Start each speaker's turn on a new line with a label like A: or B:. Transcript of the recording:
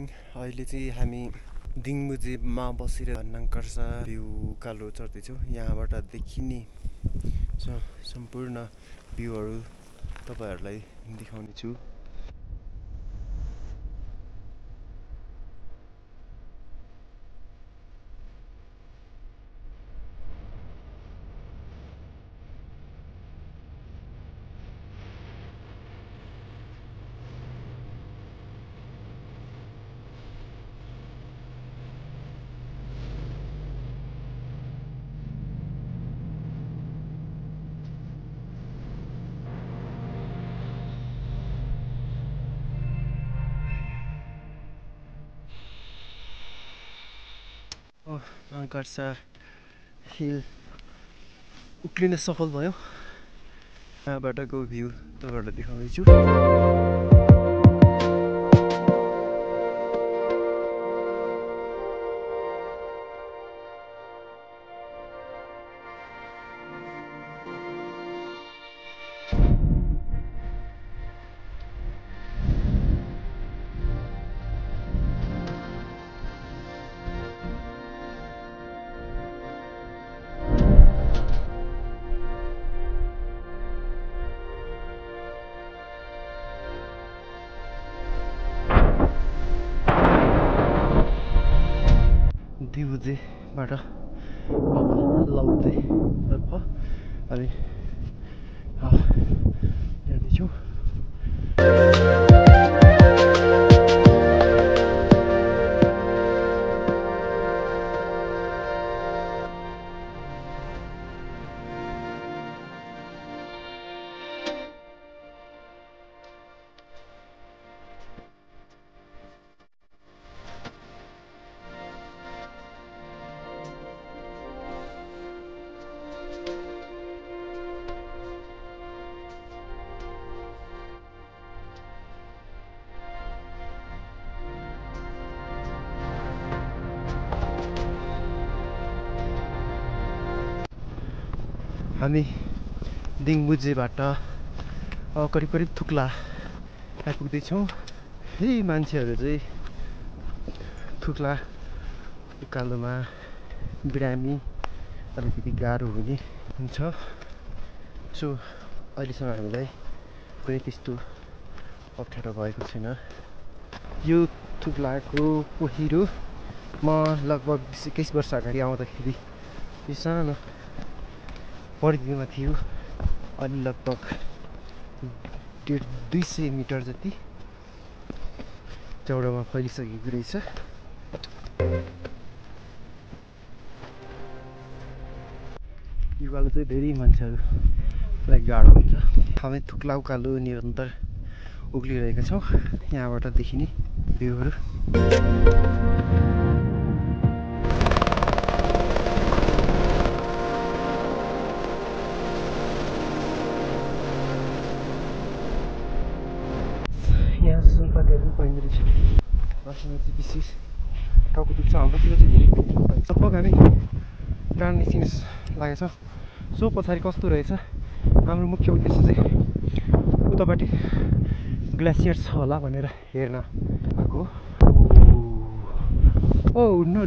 A: Morning. अहिले चाहिँ हामी दिङमुजेमा बसेर भन्नाङ्कर्सा भ्यू उकालो चढ्दैछौँ। यहाँबाट देखिने सम्पूर्ण भ्यूहरू तपाईहरूलाई देखाउने छु। गर्सा हिल उक्लिन सफल भयो। यहाँबाटको भ्यू तपाईँहरूलाई देखाउँदैछु। दिङमुजेबाट लौजेतर्फ हामी जाँदैछौँ। हामी दिङमुजेबाट करिब थुक्ला आइपुग्दैछौँ। यही मान्छेहरू चाहिँ थुक्ला उकालोमा बिरामी अलिकति गाह्रो हुने हुन्छ। सो अहिलेसम्म हामीलाई कुनै त्यस्तो अप्ठ्यारो भएको छैन। यो थुक्लाको पहिरो म लगभग 21 वर्ष अगाडि आउँदाखेरि यो सानो परिधिमा थियो। अनि लगभग 200 मिटर जति चौडामा फैलिसकेको रहेछ। यो उकालो चाहिँ धेरै मान्छेहरूलाई गाह्रो हुन्छ। हामी थुक्ला उकालो निरन्तर उक्लिरहेका छौँ। यहाँबाट देखिने भ्यूहरू सुनपातीहरू पाइँदो रहेछ। बस्न चाहिँ विशेष टाउको दुख्छ। हाम्रोतिर चाहिँ धेरै लगभग हामी डाँड निस्किन लागेको छौँ। सो पछाडि कस्तो रहेछ, हाम्रो मुख्य उद्देश्य चाहिँ उतापट्टि ग्लेसियर छ होला भनेर हेर्न आएको हो। Oh no